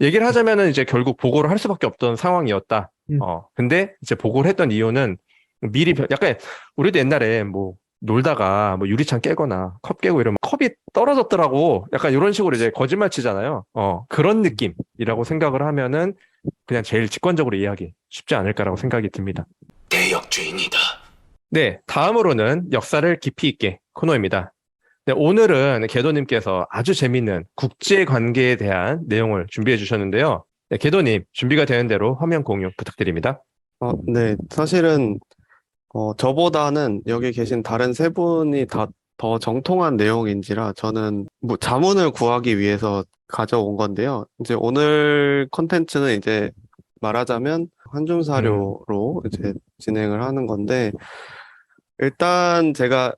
얘기를 하자면은 이제 결국 보고를 할 수밖에 없던 상황이었다. 음. 근데 이제 보고를 했던 이유는 미리 약간 우리도 옛날에 뭐 놀다가 뭐 유리창 깨거나 컵 깨고 이러면 컵이 떨어졌더라고. 약간 이런 식으로 이제 거짓말 치잖아요. 그런 느낌이라고 생각을 하면은 그냥 제일 직관적으로 이해하기 쉽지 않을까라고 생각이 듭니다. 대역죄인이다. 네, 다음으로는 역사를 깊이 있게 코너입니다. 네, 오늘은 궤도님께서 아주 재밌는 국제 관계에 대한 내용을 준비해 주셨는데요. 네, 궤도님, 준비가 되는 대로 화면 공유 부탁드립니다. 네. 사실은, 저보다는 여기 계신 다른 세 분이 다 더 정통한 내용인지라 저는 뭐 자문을 구하기 위해서 가져온 건데요. 이제 오늘 컨텐츠는 이제 말하자면 한줌 음, 사료로 이제 진행을 하는 건데, 일단 제가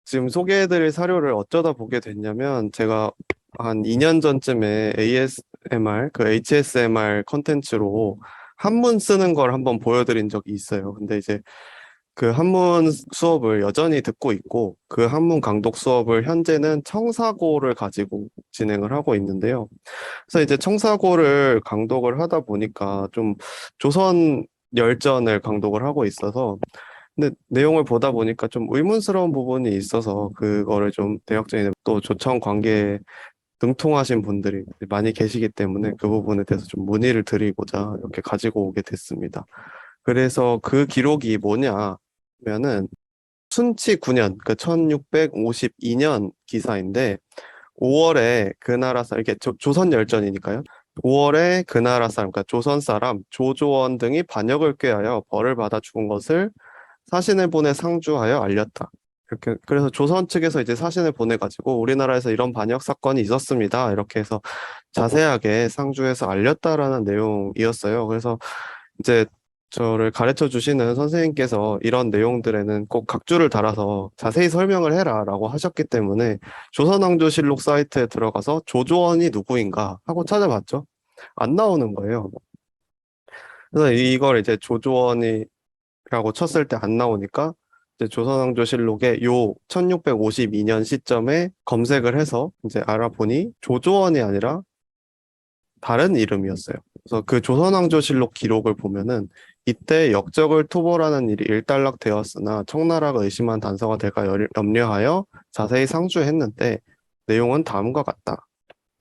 지금 소개해드릴 사료를 어쩌다 보게 됐냐면, 제가 한 2년 전쯤에 ASMR, 그 HSMR 컨텐츠로 한문 쓰는 걸 한번 보여드린 적이 있어요. 근데 이제 그 한문 수업을 여전히 듣고 있고, 그 한문 강독 수업을 현재는 청사고를 가지고 진행을 하고 있는데요. 그래서 이제 청사고를 강독을 하다 보니까 좀 조선 열전을 강독을 하고 있어서, 근데 내용을 보다 보니까 좀 의문스러운 부분이 있어서 그거를 좀 대학생이 또 조청 관계에 능통하신 분들이 많이 계시기 때문에 그 부분에 대해서 좀 문의를 드리고자 이렇게 가지고 오게 됐습니다. 그래서 그 기록이 뭐냐면은 순치 9년, 그 1652년 기사인데, 5월에 그 나라 사람, 이게 조선 열전이니까요. 5월에 그 나라 사람, 그러니까 조선 사람 조조원 등이 반역을 꾀하여 벌을 받아 죽은 것을 사신을 보내 상주하여 알렸다. 이렇게 그래서 조선 측에서 이제 사신을 보내가지고 우리나라에서 이런 반역 사건이 있었습니다. 이렇게 해서 자세하게 상주해서 알렸다라는 내용이었어요. 그래서 이제 저를 가르쳐 주시는 선생님께서 이런 내용들에는 꼭 각주를 달아서 자세히 설명을 해라라고 하셨기 때문에 조선왕조실록 사이트에 들어가서 조조원이 누구인가 하고 찾아봤죠. 안 나오는 거예요. 그래서 이걸 이제 조조원이라고 쳤을 때 안 나오니까 이제 조선왕조실록의 요 1652년 시점에 검색을 해서 이제 알아보니 조조원이 아니라 다른 이름이었어요. 그래서 그 조선왕조실록 기록을 보면은 이때 역적을 투벌하는 일이 일단락되었으나 청나라가 의심한 단서가 될까 염려하여 자세히 상주했는데 내용은 다음과 같다.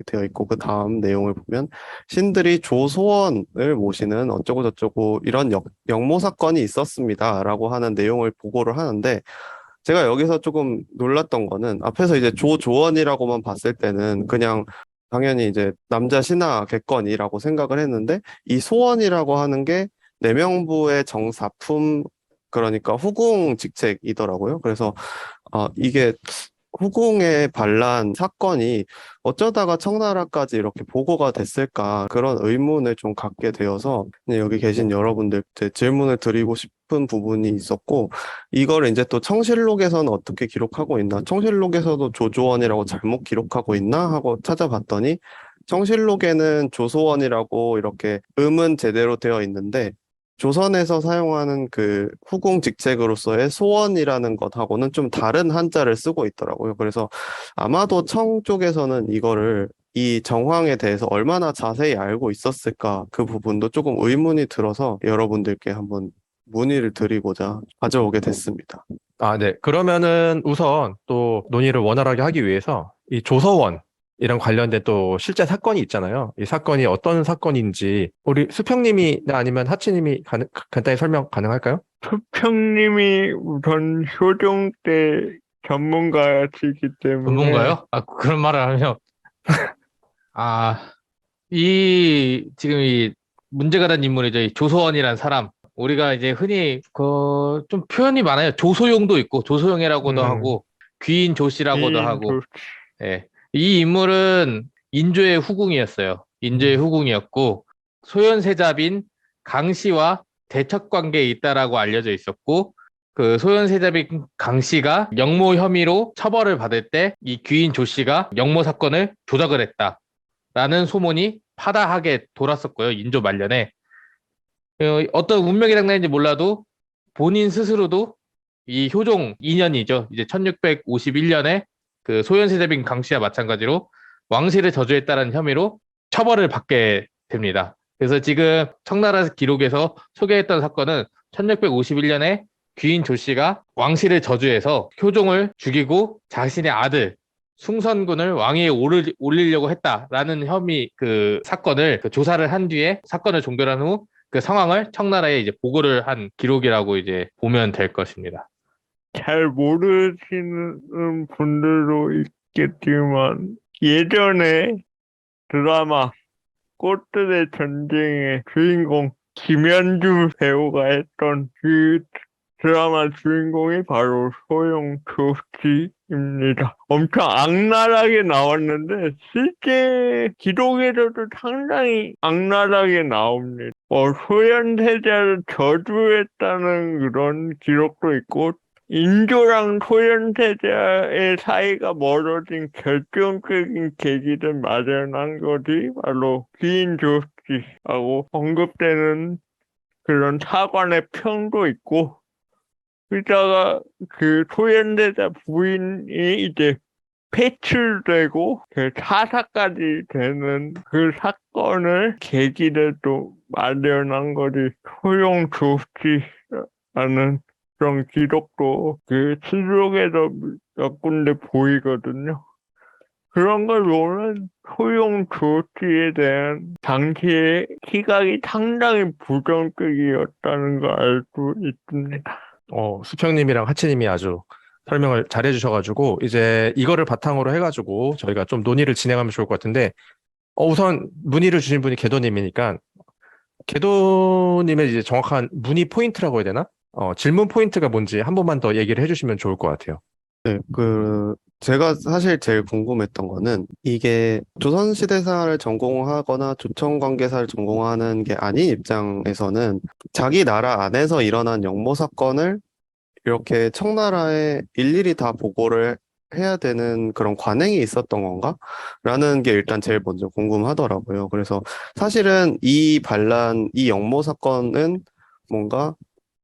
되어 있고, 그 다음 내용을 보면 신들이 조소원을 모시는 어쩌고 저쩌고 이런 역모 사건이 있었습니다 라고 하는 내용을 보고를 하는데, 제가 여기서 조금 놀랐던 거는 앞에서 이제 조조원이라고만 봤을 때는 그냥 당연히 이제 남자 신하 객건이라고 생각을 했는데, 이 소원이라고 하는 게 내명부의 정사품, 그러니까 후궁 직책이더라고요. 그래서 이게 후궁의 반란 사건이 어쩌다가 청나라까지 이렇게 보고가 됐을까, 그런 의문을 좀 갖게 되어서 여기 계신 여러분들께 질문을 드리고 싶은 부분이 있었고, 이걸 이제 또 청실록에서는 어떻게 기록하고 있나, 청실록에서도 조조원이라고 잘못 기록하고 있나 하고 찾아봤더니 청실록에는 조소원이라고 이렇게 음은 제대로 되어 있는데, 조선에서 사용하는 그 후궁 직책으로서의 소원이라는 것하고는 좀 다른 한자를 쓰고 있더라고요. 그래서 아마도 청 쪽에서는 이거를, 이 정황에 대해서 얼마나 자세히 알고 있었을까, 그 부분도 조금 의문이 들어서 여러분들께 한번 문의를 드리고자 가져오게 됐습니다. 아, 네. 그러면은 우선 또 논의를 원활하게 하기 위해서 이 조서원이랑 관련된 또 실제 사건이 있잖아요. 이 사건이 어떤 사건인지 우리 수평님이나 아니면 하치님이 간단히 설명 가능할까요? 수평님이 우선 효종 때 전문가시기 때문에 전문가요? 아, 그런 말을 하면, 아, 지금 이 문제가 된 인물이죠. 이 조소원이란 사람. 우리가 이제 흔히, 좀 표현이 많아요. 조소용도 있고, 조소용이라고도 음, 하고, 귀인 조씨라고도 인 하고, 예. 이 인물은 인조의 후궁이었어요. 인조의 음, 후궁이었고, 소현세자빈 강씨와 대척 관계에 있다라고 알려져 있었고, 그 소현세자빈 강씨가 역모 혐의로 처벌을 받을 때 이 귀인 조씨가 역모 사건을 조작을 했다라는 소문이 파다하게 돌았었고요. 인조 말년에. 어떤 운명이 장난인지 몰라도 본인 스스로도 이 효종 2년이죠. 이제 1651년에 그 소현세자빈 강씨와 마찬가지로 왕실을 저주했다는 혐의로 처벌을 받게 됩니다. 그래서 지금 청나라 기록에서 소개했던 사건은 1651년에 귀인 조씨가 왕실을 저주해서 효종을 죽이고 자신의 아들 숭선군을 왕위에 올리려고 했다라는 혐의 그 사건을 조사를 한 뒤에 사건을 종결한 후 그 상황을 청나라에 이제 보고를 한 기록이라고 이제 보면 될 것입니다. 잘 모르시는 분들도 있겠지만 예전에 드라마 꽃들의 전쟁의 주인공 김현주 배우가 했던 그 드라마 주인공이 바로 소용조씨입니다. 엄청 악랄하게 나왔는데 실제 기록에서도 상당히 악랄하게 나옵니다. 소현세자를 저주했다는 그런 기록도 있고 인조랑 소현세자의 사이가 멀어진 결정적인 계기를 마련한 것이 바로 귀인조씨하고 언급되는 그런 사관의 평도 있고 그러다가 그 소현세자 부인이 이제 패출되고 그 사사까지 되는 그 사건을 계기를 또 마련한 것이 소용조씨라는 그런 기록도 그 실록에서 몇 군데 보이거든요. 그런 걸 보면 소용조씨에 대한 당시의 시각이 상당히 부정적이었다는 걸 알 수 있습니다. 수평님이랑 하치님이 아주 설명을 잘 해주셔가지고, 이제 이거를 바탕으로 해가지고 저희가 좀 논의를 진행하면 좋을 것 같은데, 우선 문의를 주신 분이 개도님이니까, 개도님의 이제 정확한 문의 포인트라고 해야 되나? 질문 포인트가 뭔지 한 번만 더 얘기를 해주시면 좋을 것 같아요. 네, 제가 사실 제일 궁금했던 거는 이게 조선시대사를 전공하거나 조청관계사를 전공하는 게 아닌 입장에서는 자기 나라 안에서 일어난 역모 사건을 이렇게 청나라에 일일이 다 보고를 해야 되는 그런 관행이 있었던 건가? 라는 게 일단 제일 먼저 궁금하더라고요. 그래서 사실은 이 역모 사건은 뭔가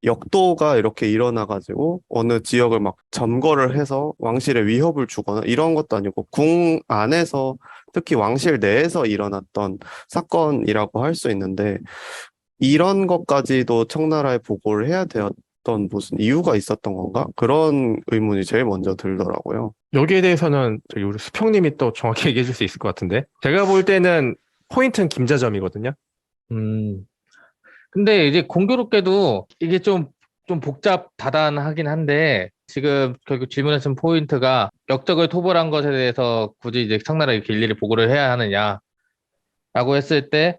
역도가 이렇게 일어나가지고 어느 지역을 막 점거를 해서 왕실에 위협을 주거나 이런 것도 아니고 궁 안에서 특히 왕실 내에서 일어났던 사건이라고 할 수 있는데 이런 것까지도 청나라에 보고를 해야 되었던 무슨 이유가 있었던 건가? 그런 의문이 제일 먼저 들더라고요. 여기에 대해서는 저기 우리 수평님이 또 정확히 얘기해 줄 수 있을 것 같은데, 제가 볼 때는 포인트는 김자점이거든요. 근데 이제 공교롭게도 이게 좀 복잡다단하긴 한데 지금 결국 질문하신 포인트가 역적을 토벌한 것에 대해서 굳이 이제 청나라에 일일이 보고를 해야 하느냐라고 했을 때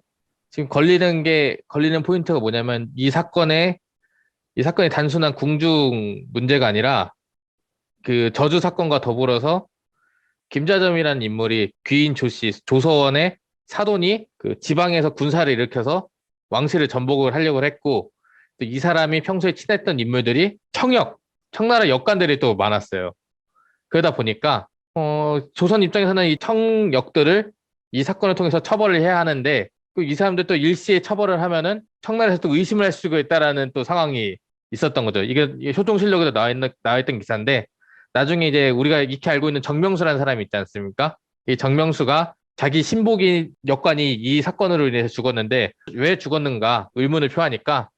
지금 걸리는 포인트가 뭐냐면 이 사건이 단순한 궁중 문제가 아니라 그 저주 사건과 더불어서 김자점이라는 인물이 귀인 조씨 조서원의 사돈이 그 지방에서 군사를 일으켜서 왕실을 전복을 하려고 했고 또 이 사람이 평소에 친했던 인물들이 청나라 역관들이 또 많았어요. 그러다 보니까 조선 입장에서는 이 청역들을 이 사건을 통해서 처벌을 해야 하는데 이 사람들 또 일시에 처벌을 하면은 청나라에서 또 의심을 할 수가 있다라는 또 상황이 있었던 거죠. 이게 효종실록에도 나와 있던 기사인데 나중에 이제 우리가 익히 알고 있는 정명수라는 사람이 있지 않습니까? 이 정명수가 자기 신복인 역관이 이 사건으로 인해서 죽었는데 왜 죽었는가 의문을 표하니까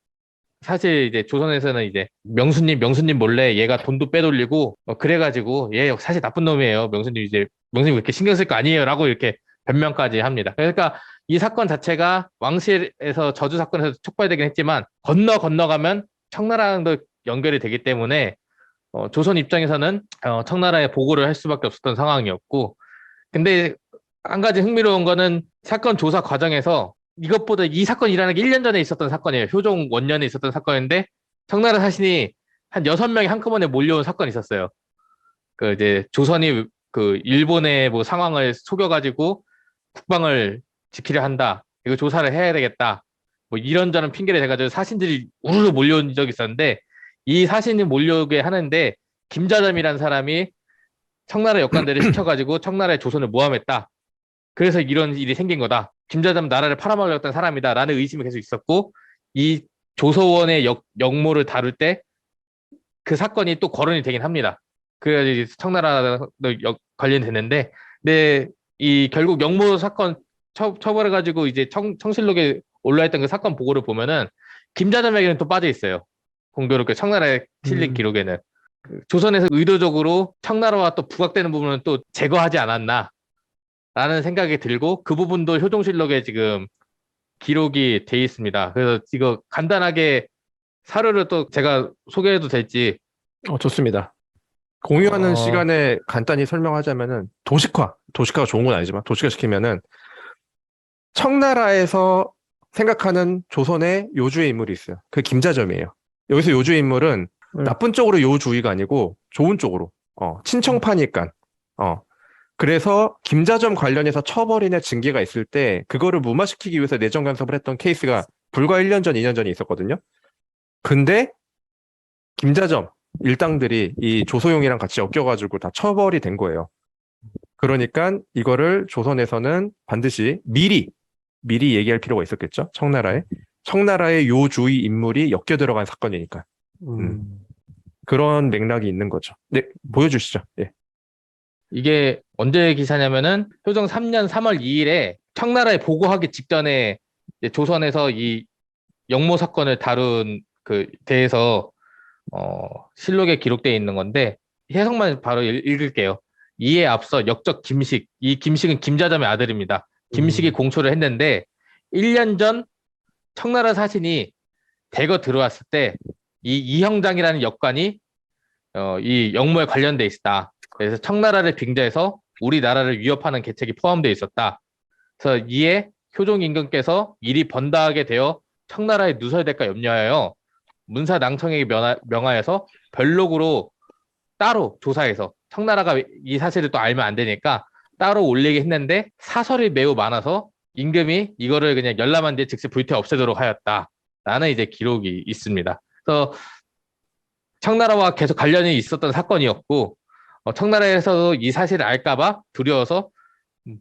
사실 이제 조선에서는 이제 명수님 몰래 얘가 돈도 빼돌리고 그래가지고 얘 사실 나쁜 놈이에요. 명수님 그렇게 신경 쓸 거 아니에요라고 이렇게 변명까지 합니다. 그러니까 이 사건 자체가 왕실에서 저주 사건에서 촉발되긴 했지만 건너가면 청나라랑도 연결이 되기 때문에 조선 입장에서는 청나라에 보고를 할 수밖에 없었던 상황이었고 근데 한 가지 흥미로운 거는 사건 조사 과정에서 이것보다 이 사건이 일어나기 1년 전에 있었던 사건이에요. 효종 원년에 있었던 사건인데 청나라 사신이 한 6명이 한꺼번에 몰려온 사건이 있었어요. 그 이제 조선이 그 일본의 뭐 상황을 속여가지고 국방을 지키려 한다. 이거 조사를 해야 되겠다. 뭐 이런저런 핑계를 대가지고 사신들이 우르르 몰려온 적이 있었는데 이 사신이 몰려오게 하는데 김자점이라는 사람이 청나라 역관들을 시켜가지고 청나라의 조선을 모함했다. 그래서 이런 일이 생긴 거다. 김자점 나라를 팔아먹으려던 사람이다. 라는 의심이 계속 있었고 이 조서원의 역모를 다룰 때 그 사건이 또 거론이 되긴 합니다. 그래야지 청나라도 관련이 됐는데 근데 이 결국 역모 사건 처벌해가지고 이제 청실록에 올라있던 그 사건 보고를 보면은 김자점에게는 또 빠져 있어요. 공교롭게 청나라의 실린 기록에는. 조선에서 의도적으로 청나라와 또 부각되는 부분은 또 제거하지 않았나 라는 생각이 들고 그 부분도 효종실록에 지금 기록이 돼 있습니다. 그래서 이거 간단하게 사료를 또 제가 소개해도 될지. 좋습니다. 공유하는 어, 시간에 간단히 설명하자면은 도식화가 좋은 건 아니지만 도식화 시키면은 청나라에서 생각하는 조선의 요주의 인물이 있어요. 그 김자점이에요. 여기서 요주의 인물은 나쁜 쪽으로 요주의가 아니고 좋은 쪽으로 친청파니까 그래서 김자점 관련해서 처벌이나 징계가 있을 때 그거를 무마시키기 위해서 내정 간섭을 했던 케이스가 불과 1년 전, 2년 전에 있었거든요. 근데 김자점 일당들이 이 조소용이랑 같이 엮여가지고 다 처벌이 된 거예요. 그러니까 이거를 조선에서는 반드시 미리 얘기할 필요가 있었겠죠. 청나라의 요주의 인물이 엮여 들어간 사건이니까. 그런 맥락이 있는 거죠. 네, 보여주시죠. 예. 이게 언제 기사냐면은 효종 3년 3월 2일에 청나라에 보고하기 직전에 이제 조선에서 이 영모 사건을 다룬 그 대해서 실록에 기록되어 있는 건데 해석만 바로 읽을게요. 이에 앞서 역적 김식, 이 김식은 김자점의 아들입니다. 김식이 공초를 했는데 1년 전 청나라 사신이 대거 들어왔을 때 이 이형장이라는 역관이 이 영모에 관련돼 있다. 그래서 청나라를 빙자해서 우리나라를 위협하는 계책이 포함되어 있었다. 그래서 이에 효종 임금께서 일이 번다하게 되어 청나라에 누설될까 염려하여 문사 낭청에게 명하여서 별록으로 따로 조사해서 청나라가 이 사실을 또 알면 안 되니까 따로 올리게 했는데 사설이 매우 많아서 임금이 이거를 그냥 열람한 뒤에 즉시 불태 없애도록 하였다라는 이제 기록이 있습니다. 그래서 청나라와 계속 관련이 있었던 사건이었고 청나라에서도 이 사실을 알까봐 두려워서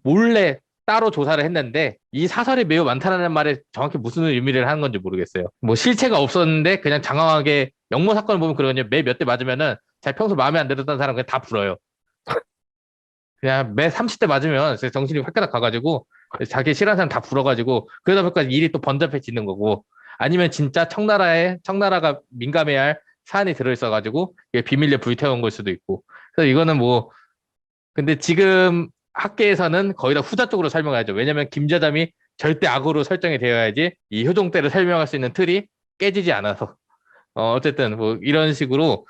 몰래 따로 조사를 했는데 이 사설이 매우 많다는 말에 정확히 무슨 의미를 하는 건지 모르겠어요. 뭐 실체가 없었는데 그냥 장황하게 영모 사건을 보면 그러거든요. 매 몇 대 맞으면은 자 평소 마음에 안 들었던 사람 그냥 다 불어요. 그냥 매 30대 맞으면 정신이 확 가가지고 자기 싫어하는 사람 다 불어가지고 그러다 보니까 일이 또 번잡해지는 거고 아니면 진짜 청나라가 민감해야 할 사안이 들어있어가지고 이게 비밀리에 불태운 걸 수도 있고 그래서 이거는 뭐 근데 지금 학계에서는 거의 다 후자 쪽으로 설명하죠. 왜냐면 김자담이 절대 악으로 설정이 되어야지 이 효종 때를 설명할 수 있는 틀이 깨지지 않아서 어쨌든 뭐 이런 식으로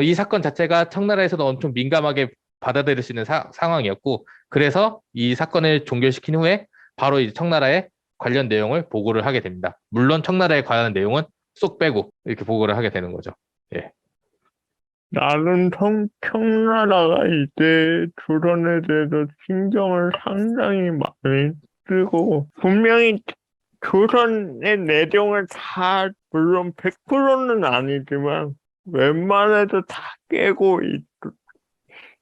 이 사건 자체가 청나라에서도 엄청 민감하게 받아들일 수 있는 상황이었고 그래서 이 사건을 종결시킨 후에 바로 이 청나라에 관련 내용을 보고를 하게 됩니다. 물론 청나라에 관한 내용은 쏙 빼고 이렇게 보고를 하게 되는 거죠. 예. 나는 청나라가 이제 조선에 대해서 신경을 상당히 많이 쓰고 분명히 조선의 내정을 다 물론 100%는 아니지만 웬만해서 다 깨고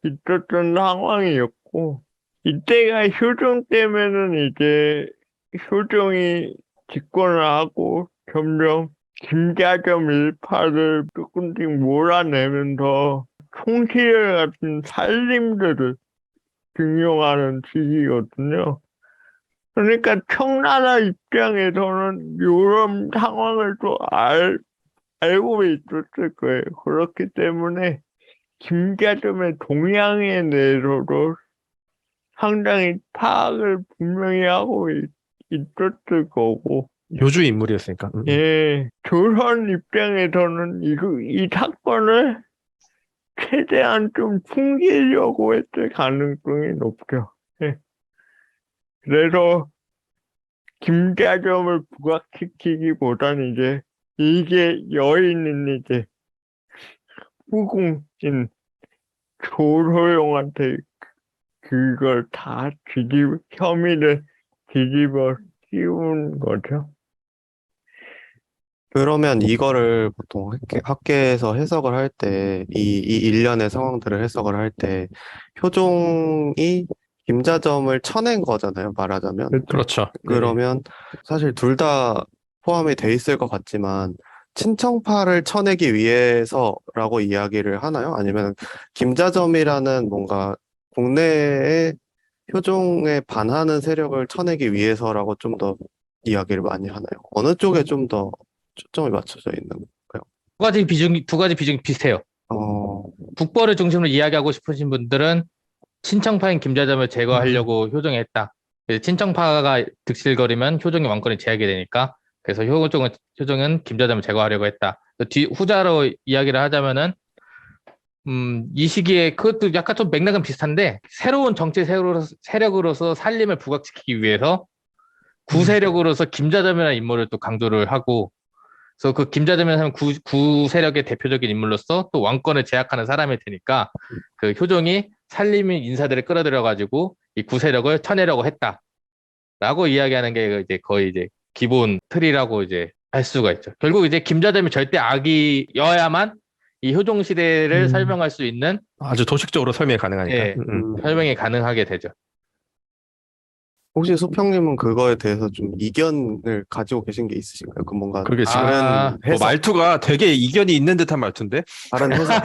있었던 상황이었고 이때가 효종 때면은 이제 효종이 집권을 하고 점점 김자점 일파를 조금씩 몰아내면서 총시절 같은 살림들을 등용하는 시기거든요. 그러니까 청나라 입장에서는 이런 상황을 또 알고 있었을 거예요. 그렇기 때문에 김자점의 동향에 대해서도 상당히 파악을 분명히 하고 있었을 거고 요주의 인물이었으니까. 예, 조선 입장에서는 이 사건을 최대한 좀 숨기려고 했을 가능성이 높죠. 예. 그래서 김자점을 부각시키기보다는 이제 이게 여인인 이제 후궁인 조소영한테 그걸 다 혐의를 뒤집어 씌운 거죠. 그러면 이거를 보통 학계에서 해석을 할 때, 이 일련의 상황들을 해석을 할 때, 효종이 김자점을 쳐낸 거잖아요, 말하자면. 그렇죠. 네. 그러면 사실 둘 다 포함이 돼 있을 것 같지만, 친청파를 쳐내기 위해서라고 이야기를 하나요? 아니면 김자점이라는 뭔가 국내에 효종에 반하는 세력을 쳐내기 위해서라고 좀 더 이야기를 많이 하나요? 어느 쪽에 좀 더 초점이 맞춰져 있는 건가요? 두 가지 비중이 비슷해요. 어, 국벌을 중심으로 이야기하고 싶으신 분들은 친청파인 김자점을 제거하려고 효종에 했다. 그래서 친청파가 득실거리면 효종의 왕권이 제하게 되니까 그래서 효종은 김자점을 제거하려고 했다. 후자로 이야기를 하자면은 이 시기에 그것도 약간 좀 맥락은 비슷한데 새로운 정치 세력으로서 살림을 부각시키기 위해서 구세력으로서 김자점이라는 인물을 또 강조를 하고 그래서 그 김자점이라는 사람은 구세력의 대표적인 인물로서 또 왕권을 제약하는 사람일 테니까 그 효종이 살림인 인사들을 끌어들여가지고 이 구세력을 쳐내려고 했다라고 이야기하는 게 이제 거의 이제 기본 틀이라고 이제 할 수가 있죠. 결국 이제 김자점이 절대 악이어야만 이 효종 시대를 설명할 수 있는 아주 도식적으로 설명이 가능하니까. 예, 설명이 가능하게 되죠. 혹시 소평님은 그거에 대해서 좀 이견을 가지고 계신 게 있으신가요? 그 뭔가 그게 지금 다른 뭐 해석, 말투가 되게 이견이 있는 듯한 말투인데. 다른 해석,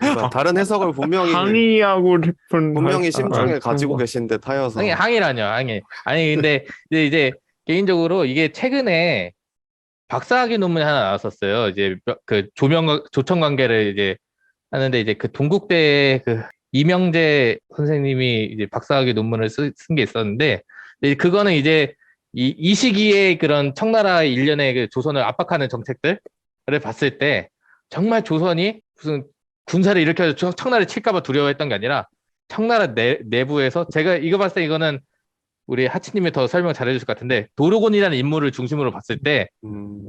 뭔가 다른 해석을 항의하고 싶은 분명히 말- 심중에 아, 가지고 그거. 계신 듯 하여서 항의라뇨, 항의. 아니 근데 이제 개인적으로 이게 최근에 박사학위 논문이 하나 나왔었어요. 이제 그 조청 관계를 이제 하는데 이제 그 동국대 그 이명재 선생님이 이제 박사학위 논문을 쓴 게 있었는데 이제 그거는 이제 이 시기에 그런 청나라 일련의 그 조선을 압박하는 정책들을 봤을 때 정말 조선이 무슨 군사를 일으켜서 청나라를 칠까봐 두려워했던 게 아니라 청나라 내부에서 제가 이거 봤을 때 이거는 우리 하치님이 더 설명 잘해주실 것 같은데 도로곤이라는 인물을 중심으로 봤을 때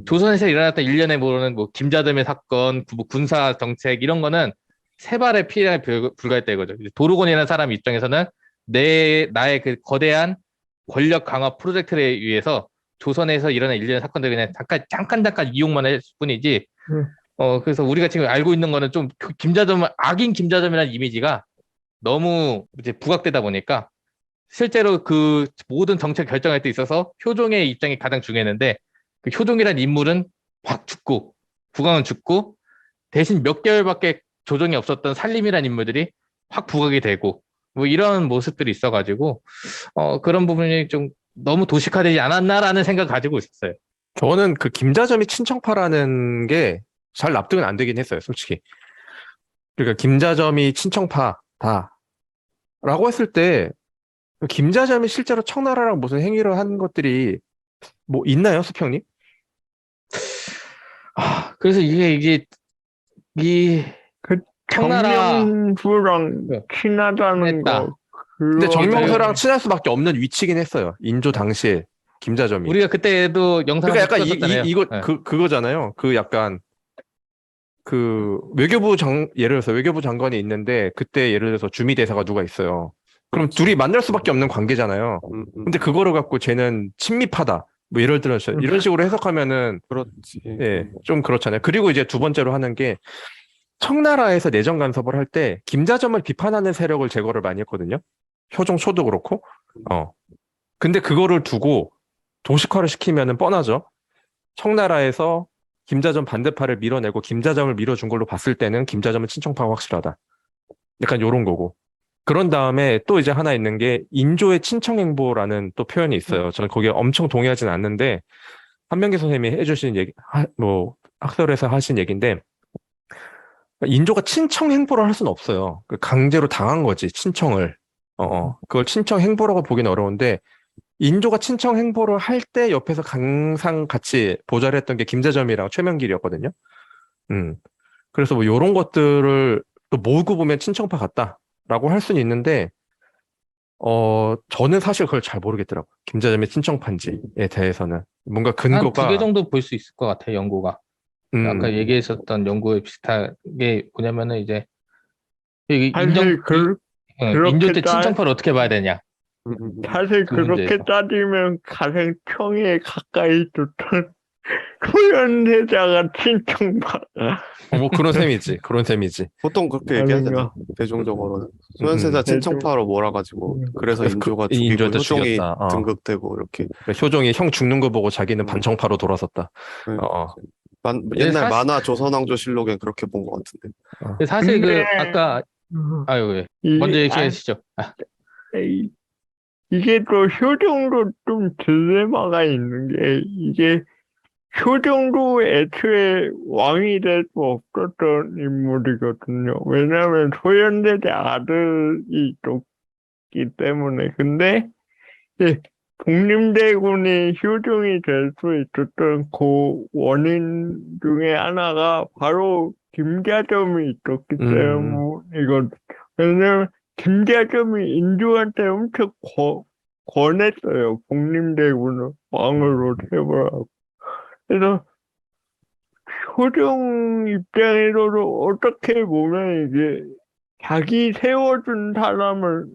조선에서 일어났던 일련의 모르는 뭐 김자듬의 사건, 뭐 군사 정책 이런 거는 세 발의 피해에 불과했다 이거죠. 도로곤이라는 사람 입장에서는 나의 그 거대한 권력 강화 프로젝트에 의해서 조선에서 일어난 일련의 사건들 그냥 잠깐 이용만 했을 뿐이지. 그래서 우리가 지금 알고 있는 거는 좀 악인 김자점이라는 이미지가 너무 이제 부각되다 보니까 실제로 그 모든 정책 결정할 때 있어서 효종의 입장이 가장 중요했는데 그 효종이라는 인물은 확 죽고 국왕은 죽고 대신 몇 개월밖에 조정이 없었던 살림이라는 인물들이 확 부각이 되고 뭐 이런 모습들이 있어가지고 그런 부분이 좀 너무 도식화되지 않았나라는 생각을 가지고 있었어요. 저는 그 김자점이 친청파라는 게 잘 납득은 안 되긴 했어요, 솔직히. 그러니까 김자점이 친청파다라고 했을 때 김자점이 실제로 청나라랑 무슨 행위를 한 것들이 뭐 있나요, 수평님? 그래서 이게 이 그 청나라 정명수랑 네. 친하다는 했다. 거. 근데 그거 정명수랑 때문에 친할 수밖에 없는 위치긴 했어요. 인조 당시에 김자점이. 우리가 그때도 영상을 그러니까 약간 찍었었잖아요. 이거 네. 그거잖아요. 그 약간 그 예를 들어서 외교부 장관이 있는데 그때 예를 들어서 주미대사가 누가 있어요. 그럼 둘이 만날 수밖에 없는 관계잖아요. 근데 그거를 갖고 쟤는 친밀하다. 뭐 예를 들어서 이런 식으로 해석하면은 그렇지. 예, 좀 그렇잖아요. 그리고 이제 두 번째로 하는 게 청나라에서 내정 간섭을 할 때 김자점을 비판하는 세력을 제거를 많이 했거든요. 효종 초도 그렇고. 근데 그거를 두고 도식화를 시키면은 뻔하죠. 청나라에서 김자점 반대파를 밀어내고 김자점을 밀어준 걸로 봤을 때는 김자점은 친청파가 확실하다. 약간 요런 거고. 그런 다음에 또 이제 하나 있는 게 인조의 친청행보라는 또 표현이 있어요. 저는 거기에 엄청 동의하진 않는데 한명기 선생님이 해주신 얘기, 뭐 학설에서 하신 얘기인데 인조가 친청행보를 할 수는 없어요. 강제로 당한 거지, 친청을. 그걸 친청행보라고 보기는 어려운데 인조가 친청행보를 할 때 옆에서 항상 같이 보좌를 했던 게 김자점이랑 최명길이었거든요. 그래서 뭐 요런 것들을 또 모으고 보면 친청파 같다라고 할 수는 있는데 저는 사실 그걸 잘 모르겠더라고요. 김자점이 친청파인지에 대해서는. 뭔가 한 두 개 근거가, 정도 볼 수 있을 것 같아요, 연구가. 아까 얘기했었던 연구에 비슷한 게 뭐냐면은 이제 이게 사실 인조 때 그렇게 친청파를 어떻게 봐야 되냐. 사실 그 그렇게 문제에서. 따지면 가장 청에 가까이 뒀던 소현세자가 친청파 뭐 그런 셈이지. 그런 셈이지. 보통 그렇게 얘기하잖아요. 아닌가? 대중적으로는 소현세자 친청파로 몰아가지고 그래서 그래서 인조가 죽이고 인조한테 효종이 죽였다. 등극되고 이렇게 효종이 형 죽는 거 보고 자기는 반청파로 돌아섰다. 네. 어. 옛날 사실- 만화 조선왕조실록엔 그렇게 본 것 같은데. 사실 근데- 아까 아유 예. 이 먼저 안- 얘기하시죠. 이 이게 또 효정도 좀 딜레마가 있는 게, 이게 효정도 애초에 왕이 될 수 없었던 인물이거든요. 왜냐하면 소현대제 아들이 있기 때문에. 근데 이 독림대군이 효종이 될 수 있었던 그 원인 중에 하나가 바로 김자점이 있었기 때문이거든요. 왜냐면 김자점이 인주한테 엄청 권했어요. 독림대군을 왕으로 세우라고. 그래서 효종 입장에서도 어떻게 보면 이게 자기 세워준 사람을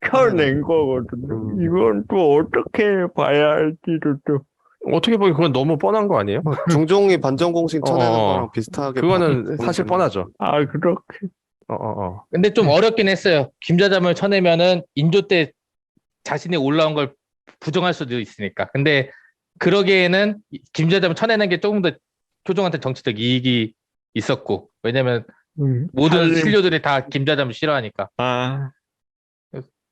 켜낸 거거든요. 이건 또 어떻게 봐야 할지도 또. 어떻게 보면 그건 너무 뻔한 거 아니에요? 중종이 반정공신 쳐내는 어, 거랑 비슷하게 그거는 사실 보이잖아요. 뻔하죠. 아, 그렇게. 근데 좀 어렵긴 했어요. 김자점을 쳐내면은 인조 때 자신이 올라온 걸 부정할 수도 있으니까. 근데 그러기에는 김자점을 쳐내는 게 조금 더 효종한테 정치적 이익이 있었고, 왜냐면 모든 살림. 신료들이 다 김자점을 싫어하니까. 아,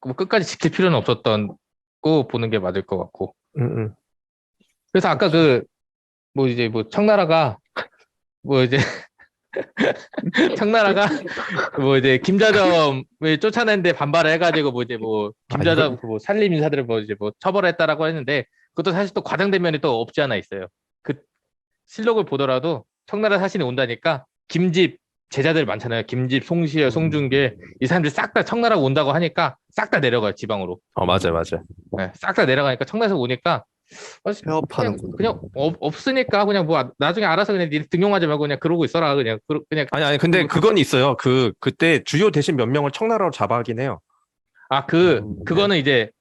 뭐 끝까지 지킬 필요는 없었던 거 보는 게 맞을 것 같고. 그래서 아까 뭐 이제 뭐 청나라가 뭐 이제 청나라가 뭐 이제 김자점을 쫓아내는데 반발을 해가지고 뭐 이제 뭐 김자점 뭐 산림 인사들을 뭐 이제 뭐 처벌했다라고 했는데, 그것도 사실 또 과장된 면이 또 없지 않아 있어요. 그 실록을 보더라도 청나라 사신이 온다니까 김집 제자들 많잖아요. 김집, 송시열, 송중길, 이 사람들이 싹 다 청나라 온다고 하니까 싹 다 내려가요, 지방으로. 맞아요. 네, 싹 다 내려가니까 청나라에서 오니까 폐업하는구나. 그냥 없으니까 그냥 뭐 나중에 알아서 그냥 니 등용하지 말고 그냥 그러고 있어라, 그냥 아니, 근데 그건 있어요. 그때 주요 대신 몇 명을 청나라로 잡아가긴 해요. 그거는 이제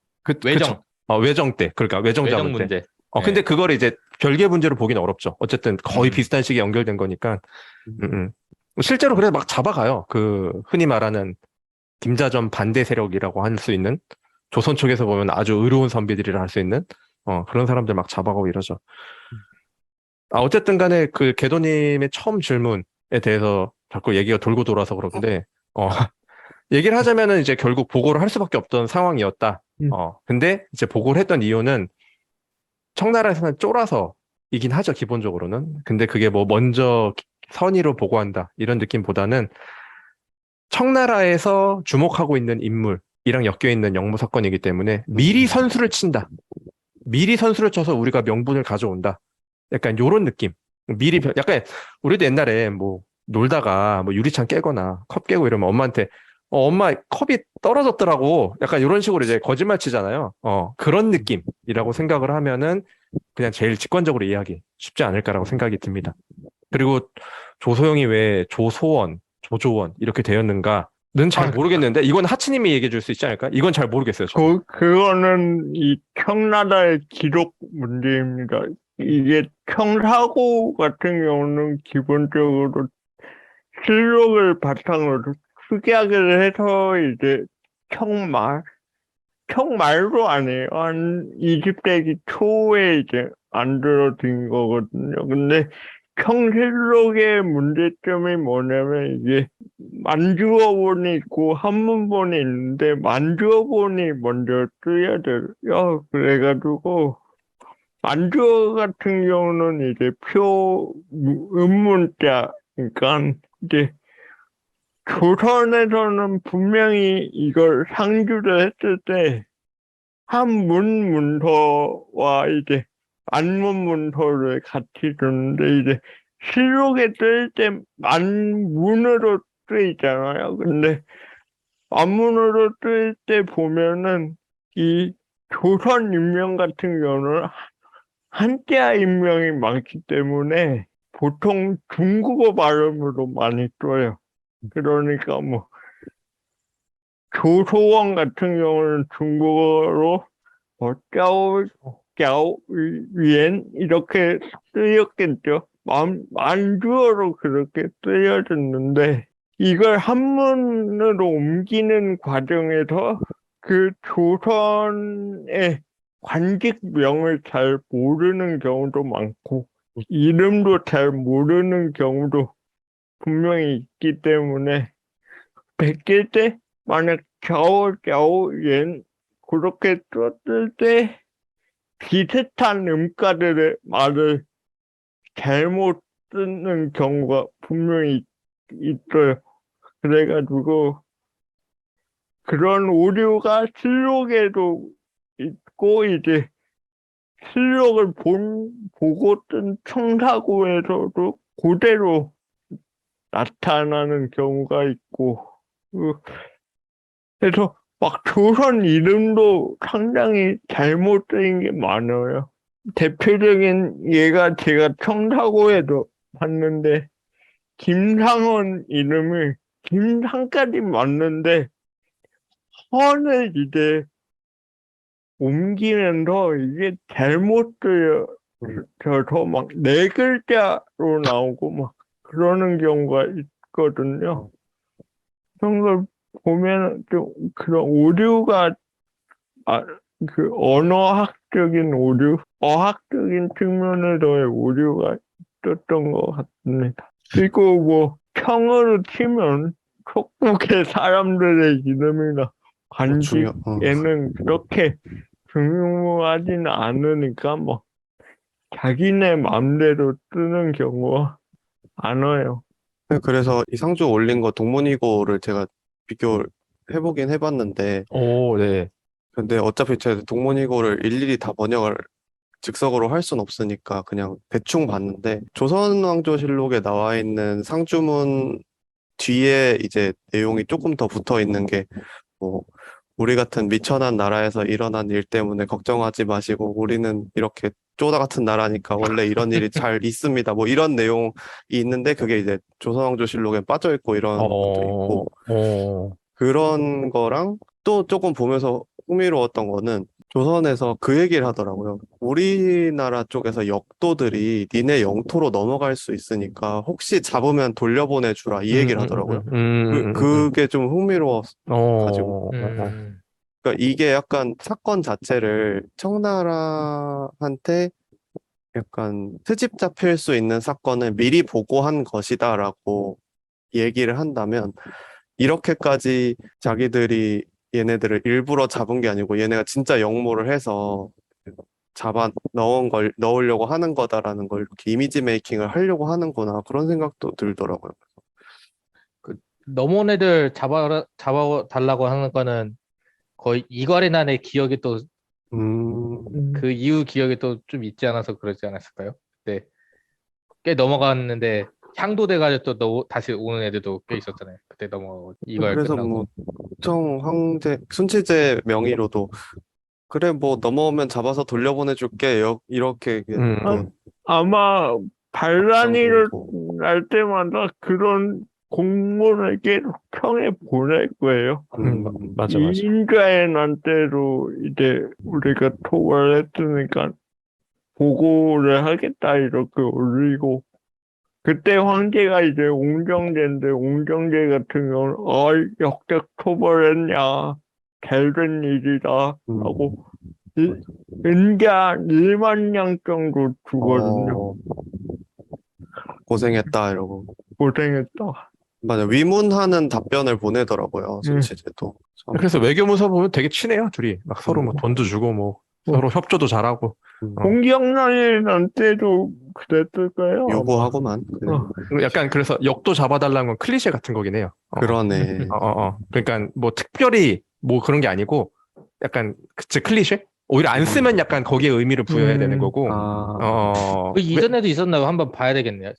외정. 외정 때. 그러니까 외정 외정 잡을 때. 문제. 근데 그걸 이제 별개 문제로 보기는 어렵죠. 어쨌든 거의 음. 비슷한 시기에 연결된 거니까. 실제로 그래 막 잡아가요. 흔히 말하는 김자점 반대 세력이라고 할 수 있는, 조선 쪽에서 보면 아주 의로운 선비들이라 할 수 있는 그런 사람들 막 잡아가고 이러죠. 어쨌든 간에 그 개도님의 처음 질문에 대해서 자꾸 얘기가 돌고 돌아서 그러는데, 얘기를 하자면은 이제 결국 보고를 할 수밖에 없던 상황이었다. 근데 이제 보고를 했던 이유는 청나라에서는 쫄아서이긴 하죠, 기본적으로는. 근데 그게 뭐 먼저 선의로 보고한다, 이런 느낌보다는 청나라에서 주목하고 있는 인물이랑 엮여 있는 역무 사건이기 때문에 미리 선수를 친다. 미리 선수를 쳐서 우리가 명분을 가져온다. 약간 요런 느낌. 약간 우리도 옛날에 뭐 놀다가 뭐 유리창 깨거나 컵 깨고 이러면 엄마한테 엄마 컵이 떨어졌더라고. 약간 이런 식으로 이제 거짓말 치잖아요. 그런 느낌이라고 생각을 하면은 그냥 제일 직관적으로 이해하기 쉽지 않을까라고 생각이 듭니다. 그리고 조소영이 왜 조소원, 조조원 이렇게 되었는가는 잘 모르겠는데, 이건 하치님이 얘기해 줄 수 있지 않을까? 이건 잘 모르겠어요. 저는. 그거는 이 청나라의 기록 문제입니다. 이게 청사고 같은 경우는 기본적으로 실록을 바탕으로 축약을 해서 이제 청말도 아니에요. 한 20세기 초에 이제 만들어진 거거든요. 근데 청실록의 문제점이 뭐냐면 이게 만주어본이 있고 한문본이 있는데 만주어본이 먼저 쓰여져요. 그래가지고 만주어 같은 경우는 이제 음문자, 그러니까 이제 조선에서는 분명히 이걸 상주를 했을 때 한문 문서와 이제 안문 문서를 같이 줬는데, 이제 실록에 쓸 때 만문으로 쓰이잖아요. 근데 안문으로 쓸 때 보면은 이 조선 인명 같은 경우는 한자 인명이 많기 때문에 보통 중국어 발음으로 많이 써요. 그러니까 뭐 조소원 같은 경우는 중국어로 짜오위엔 이렇게 쓰였겠죠. 만주어로 그렇게 쓰여졌는데, 이걸 한문으로 옮기는 과정에서 그 조선의 관직명을 잘 모르는 경우도 많고 이름도 잘 모르는 경우도 분명히 있기 때문에 베낄 때 만약 짜오옌 그렇게 썼을 때 비슷한 음가들의 말을 잘못 쓰는 경우가 분명히 있어요. 그래가지고 그런 오류가 실록에도 있고 이제 실록을 보고 뜬 청사고에서도 그대로 나타나는 경우가 있고 그래서 막 조선 이름도 상당히 잘못된 게 많아요. 대표적인 예가 제가 청사고에도 봤는데 김상원 이름이 김상까지 맞는데 헌을 이제 옮기면서 이게 잘못 쓰여져서 막 네 글자로 나오고 막 그러는 경우가 있거든요. 그런 걸 보면 좀 그런 오류가 그 언어학적인 오류, 어학적인 측면에서의 오류가 있었던 것 같습니다. 그리고 뭐 평으로 치면 속국의 사람들의 이름이나 관직에는 그렇게 중요하지는 않으니까 뭐 자기네 마음대로 쓰는 경우가 많아요. 그래서 이 상주 올린 거 동문이고를 제가 비교를 해보긴 해봤는데, 오, 네. 근데 어차피 제가 동문이고를 일일이 다 번역을 즉석으로 할 순 없으니까 그냥 대충 봤는데, 조선왕조실록에 나와 있는 상주문 뒤에 이제 내용이 조금 더 붙어 있는 게, 뭐, 우리 같은 미천한 나라에서 일어난 일 때문에 걱정하지 마시고, 우리는 이렇게 쪼다 같은 나라니까 원래 이런 일이 잘 있습니다. 뭐 이런 내용이 있는데, 그게 이제 조선왕조실록에 빠져 있고 이런 것도 있고, 그런 거랑 또 조금 보면서 흥미로웠던 거는 조선에서 그 얘기를 하더라고요. 우리나라 쪽에서 역도들이 니네 영토로 넘어갈 수 있으니까 혹시 잡으면 돌려보내주라 이 얘기를 하더라고요. 그게 좀 흥미로워가지고. 그러니까 이게 약간 사건 자체를 청나라한테 약간 트집 잡힐 수 있는 사건을 미리 보고한 것이다라고 얘기를 한다면 이렇게까지 자기들이 얘네들을 일부러 잡은 게 아니고 얘네가 진짜 역모를 해서 잡아 넣으려고 하는 거다라는 걸 이렇게 이미지 메이킹을 하려고 하는구나 그런 생각도 들더라고요. 넘어온 애들 잡아달라고 하는 거는 거의 이괄의 기억이 또 그 이후 기억이 또 좀 있지 않아서 그러지 않았을까요? 네. 꽤 넘어갔는데 향도돼가지고 또 다시 오는 애들도 꽤 있었잖아요. 그때 이걸 그래서 끝나고. 뭐 황제 순치제 명의로도 그래 뭐 넘어오면 잡아서 돌려보내줄게 이렇게 아마 반란이를 정도. 날 때마다 그런 공문을 계속 청해 보낼 거예요. 맞아. 이인자의 난 때로 이제 우리가 토벌을 했으니까 보고를 하겠다 이렇게 올리고 그때 황제가 이제 옹정제인데 옹정제 같은 경우는 역적 토벌했냐 잘된 일이다 하고 은자 1만 냥 정도 주거든요. 고생했다 이러고. 고생했다. 맞아. 위문하는 답변을 보내더라고요. 순치제도. 그래서 외교문서 보면 되게 친해요, 둘이. 막 서로 뭐 돈도 주고 뭐 서로 협조도 잘하고. 공경란이란 때도 그랬을까요? 요구하고만. 약간 그래서 역도 잡아달라는 건 클리셰 같은 거긴 해요. 그러네. 그러니까 뭐 특별히 뭐 그런 게 아니고 약간 그치 클리셰? 오히려 안 쓰면 약간 거기에 의미를 부여해야 되는 거고. 그 이전에도 있었나요? 한번 봐야 되겠네요.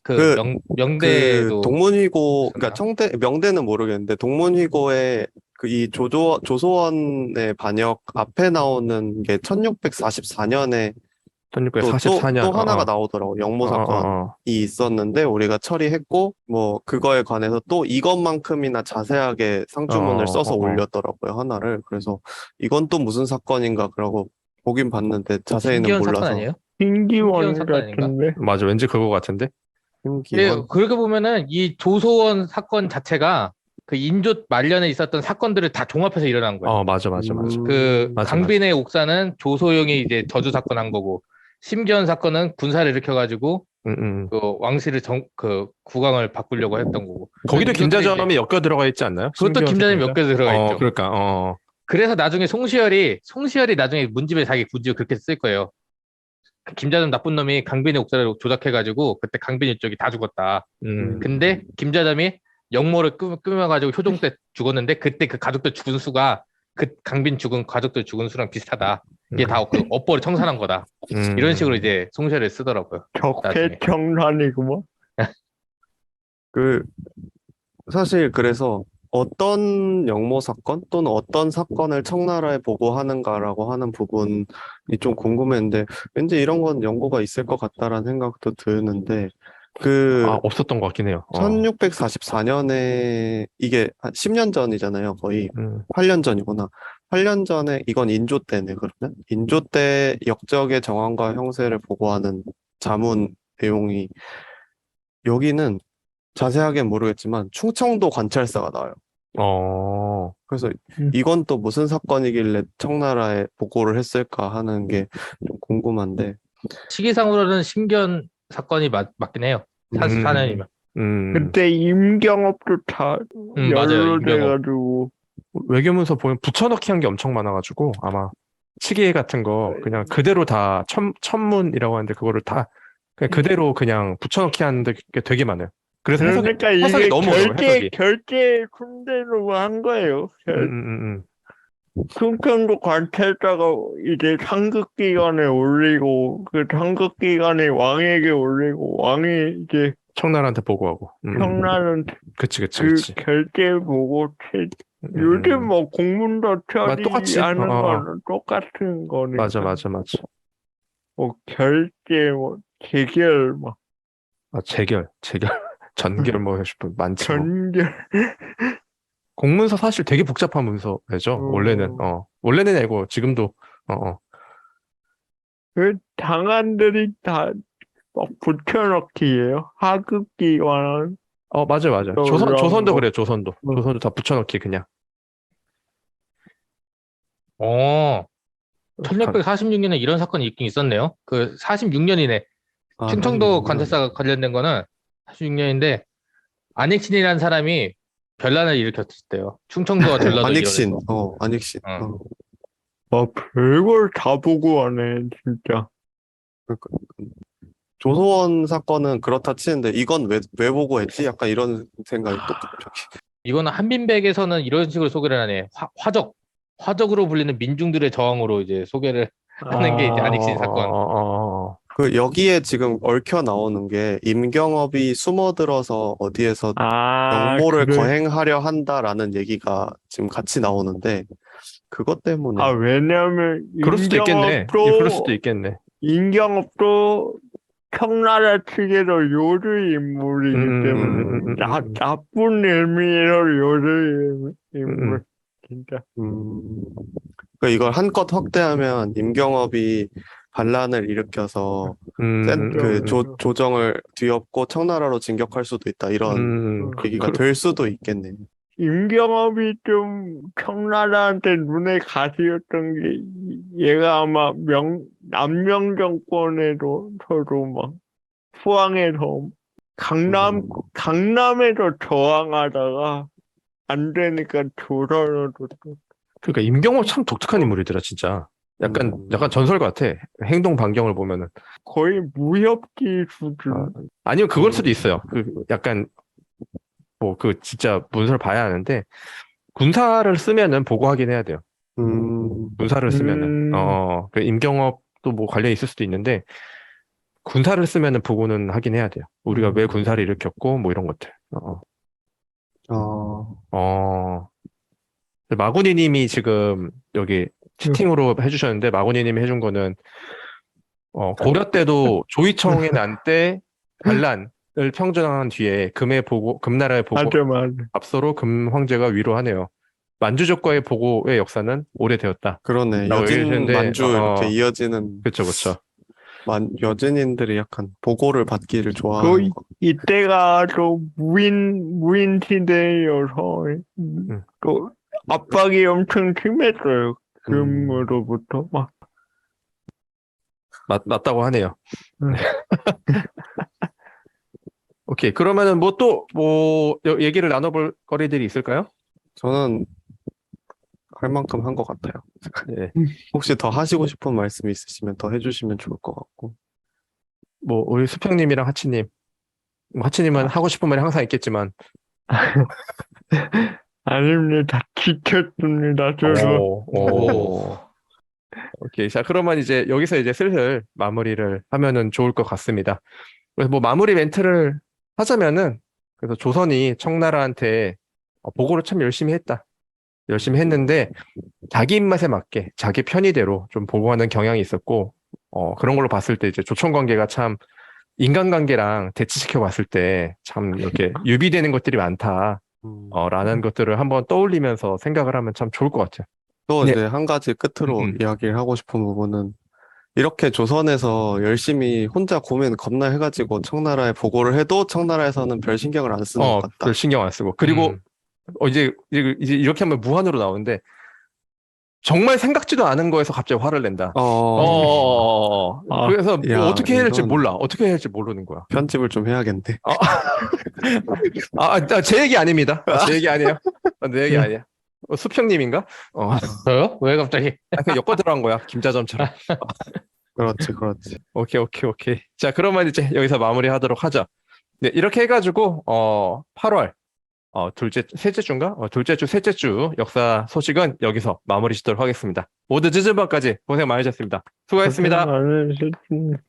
명대도 동문휘고 그러니까 명대는 모르겠는데 동문휘고의 그 이 조소원의 반역 앞에 나오는 게 1644년에 1644년 또 하나가 나오더라고. 역모 사건이 있었는데 우리가 처리했고 뭐 그거에 관해서 또 이것만큼이나 자세하게 상주문을 써서 올렸더라고요. 하나를. 그래서 이건 또 무슨 사건인가 그러고 보긴 봤는데 자세히는 몰라서. 사건 아니에요? 신기원 사건 아닌가? 같은데. 맞아, 왠지 그거 같은데. 그렇게 보면은 이 조소원 사건 자체가 그 인조 말년에 있었던 사건들을 다 종합해서 일어난 거예요. 맞아. 강빈의 옥사는 조소영이 이제 저주 사건 한 거고, 심기원 사건은 군사를 일으켜가지고 그 왕실을 국왕을 바꾸려고 했던 거고. 거기도 김자점이 엮여 들어가 있지 않나요? 그것도 김자점이 엮여 들어가 있죠. 그러니까 그래서 나중에 송시열이 나중에 문집에 자기 굳이 그렇게 쓸 거예요. 김자점 나쁜 놈이 강빈의 옥사를 조작해가지고 그때 강빈이 쪽이 다 죽었다. 근데 김자점이 영모를 꾸며가지고 효종 때 죽었는데 그때 그 가족들 죽은 수가 그 강빈 죽은 가족들 죽은 수랑 비슷하다. 이게 다 그 업보를 청산한 거다. 이런 식으로 이제 송시열을 쓰더라고요. 나중에. 적폐청산이구먼. 그 사실 그래서 어떤 영모 사건 또는 어떤 사건을 청나라에 보고하는가라고 하는 부분이 좀 궁금했는데 왠지 이런 건 연고가 있을 것 같다라는 생각도 드는데 그 아, 없었던 것 같긴 해요. 1644년에 이게 한 10년 전이잖아요. 거의 8년 전이구나. 8년 전에 이건 인조 때네 그러면 인조 때 역적의 정황과 형세를 보고하는 자문 내용이 여기는 자세하게는 모르겠지만 충청도 관찰사가 나와요. 그래서 이건 또 무슨 사건이길래 청나라에 보고를 했을까 하는 게 좀 궁금한데 시기상으로는 신견 사건이 맞긴 해요. 44년이면. 그때 임경업도 다 맞아요. 임경업. 연루돼가지고 외교문서 보면 붙여넣기 한 게 엄청 많아가지고 아마 시계 같은 거 그냥 그대로 다 천문이라고 하는데 그거를 다 그냥 그대로 그냥 붙여넣기 하는 게 되게 많아요. 그래서 그러니까 해석이 이게 너무 어려워, 해석이. 결제 순대로 한 거예요. 음. 충청도 관찰자가 이제 상급기관에 올리고 그 상급기관이 왕에게 올리고 왕이 이제 청나라한테 보고하고. 청나라는 그치. 그 결제 보고 요즘 뭐 공문도 똑같이. 처리하는 거는 똑같은 거니까. 맞아. 뭐 결제 뭐 재결 뭐 재결, 전결 뭐 많지 뭐. 전결 공문서 사실 되게 복잡한 문서죠. 원래는 원래는 아니고 지금도 그 당한들이 다 막 붙여넣기예요. 하급기관은 맞아요. 또 조선도 거. 그래요. 조선도 다 붙여넣기 그냥. 1646년에 이런 사건이 있긴 있었네요. 그 46년이네. 아, 충청도 46년. 관찰사가 관련된 거는 46년인데 안익신이라는 사람이 변란을 일으켰대요. 충청도와 전라도 안익신, 이런에서. 안익신. 어. 막 별걸 다 보고 하네 진짜. 그러니까 조소원 사건은 그렇다 치는데 이건 왜 보고했지? 약간 이런 생각이 또 갑자기. 이거는 한빈백에서는 이런 식으로 소개를 하네. 화적으로 불리는 민중들의 저항으로 이제 소개를 하는 게 이제 안익신 사건. 그 여기에 지금 얽혀 나오는 게 임경업이 숨어들어서 어디에서 영모를 그래. 거행하려 한다라는 얘기가 지금 같이 나오는데 그것 때문에 왜냐면 그럴 수도 있겠네. 그럴 수도 있겠네. 임경업도 청나라 측에서 요주 인물이기 때문에 나쁜 의미로 요주 인물 진짜. 그러니까 이걸 한껏 확대하면 임경업이 반란을 일으켜서 조정을 뒤엎고 청나라로 진격할 수도 있다 이런 얘기가 될 수도 있겠네. 임경업이 좀 청나라한테 눈에 가시였던 게 얘가 아마 남명 정권에도 저도 막 포항에서 강남에서 저항하다가 안 되니까 조선으로 그러니까 임경업 참 독특한 인물이더라 진짜. 약간 전설 같아. 행동 반경을 보면은. 거의 무협지 수준. 아니면 그걸 수도 있어요. 약간 뭐 진짜 문서를 봐야 하는데 군사를 쓰면은 보고하긴 해야 돼요. 군사를 쓰면은 그 임경업도 뭐 관련이 있을 수도 있는데 군사를 쓰면은 보고는 하긴 해야 돼요. 우리가 왜 군사를 일으켰고 뭐 이런 것들. 마구니님이 지금 여기 채팅으로 해주셨는데 마구니님이 해준 거는 고려 때도 조이청의 난 때 반란을 평정한 뒤에 금나라의 보고 맞아. 앞서로 금 황제가 위로하네요. 만주족과의 보고의 역사는 오래되었다. 그러네. 라고 여진, 얘기해주셨는데, 만주 이렇게 이어지는 그쵸. 여진인들이 약간 보고를 받기를 좋아하는 거. 이때가 또 무인 시대여서 또 압박이 엄청 심했어요. 금으로부터 막. 맞다고 하네요. 오케이. 그러면은 얘기를 나눠볼 거리들이 있을까요? 저는 할 만큼 한 것 같아요. 예. 혹시 더 하시고 싶은 말씀 있으시면 더 해주시면 좋을 것 같고. 뭐 우리 수평님이랑 하치님, 뭐 하치님은 하고 싶은 말이 항상 있겠지만, 아닙니다. 지켰습니다. 저도. 오. 오케이. 자, 그러면 이제 여기서 이제 슬슬 마무리를 하면은 좋을 것 같습니다. 그래서 뭐 마무리 멘트를 하자면은, 그래서 조선이 청나라한테 보고를 참 열심히 했다. 열심히 했는데, 자기 입맛에 맞게, 자기 편의대로 좀 보고하는 경향이 있었고, 그런 걸로 봤을 때 이제 조청 관계가 참 인간관계랑 대치시켜 봤을 때 참 이렇게 유비되는 것들이 많다. 라는 것들을 한번 떠올리면서 생각을 하면 참 좋을 것 같아요. 또 네. 이제 한 가지 끝으로 음. 이야기를 하고 싶은 부분은 이렇게 조선에서 열심히 혼자 고민 겁나 해가지고 청나라에 보고를 해도 청나라에서는 별 신경을 안 쓰는 것 같다. 별 신경 안 쓰고. 그리고 이제 이렇게 하면 무한으로 나오는데 정말 생각지도 않은 거에서 갑자기 화를 낸다. 아, 그래서 뭐 야, 어떻게 해야 될지 이건- 몰라. 어떻게 해야 될지 모르는 거야. 편집을 좀 해야겠네. 제 얘기 아닙니다. 제 얘기 아니에요. 내 얘기 아니야. 수평님인가? 저요? 왜 갑자기? 그냥 엮어 들어간 거야. 김자점처럼. 그렇지, 그렇지. 오케이. 자, 그러면 이제 여기서 마무리하도록 하죠. 네, 이렇게 해가지고 8월 셋째 주인가? 둘째 주, 셋째 주 역사 소식은 여기서 마무리 짓도록 하겠습니다. 모두 늦은 밤까지 고생 많으셨습니다. 수고하셨습니다. 고생 많으셨습니다.